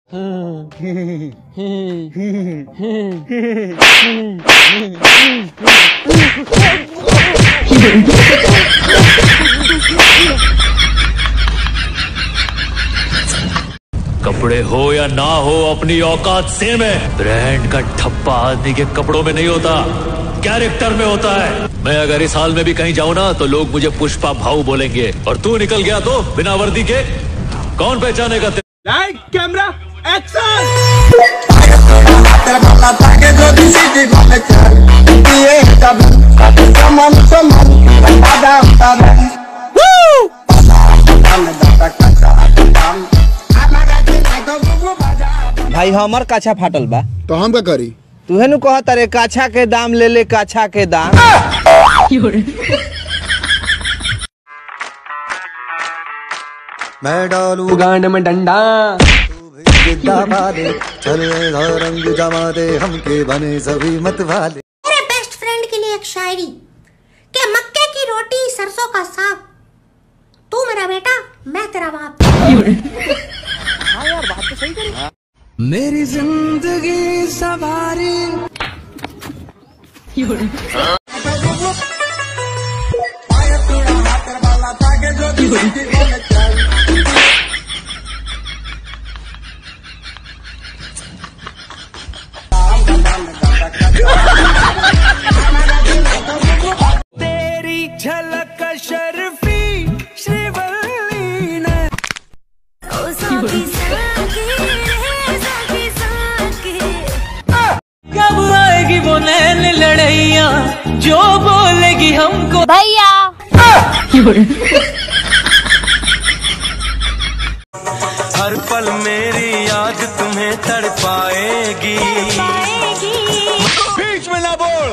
कपड़े हो या ना हो अपनी औकात सेम है। ब्रांड का ठप्पा आदमी के कपड़ों में नहीं होता, कैरेक्टर में होता है। मैं अगर इस हाल में भी कहीं जाऊं ना तो लोग मुझे पुष्पा भाऊ बोलेंगे, और तू निकल गया तो बिना वर्दी के कौन पहचानेगा? Light camera action. भाई हमर काछा फाटल बा तो हम का करी? तुहे नु कहा तारे काछा के दाम ले ले, काछा के दाम। मैं डालू गांड में डंडा, चले रंग जमा दे हमके बने सभी मत वाले। मेरे बेस्ट फ्रेंड के लिए एक शायरी के मक्के की रोटी सरसों का साग, तू मेरा बेटा मैं तेरा बाप। हाँ यार बात तो सही करी। मेरी जिंदगी सवारी तेरी झलक शर्फी श्रीवल्ली ने कब आएगी वो नैन लड़ैया जो बोलेगी हमको भैया। हर पल मेरी याद तुम्हें तड़पाएगी। बीच में ना बोल।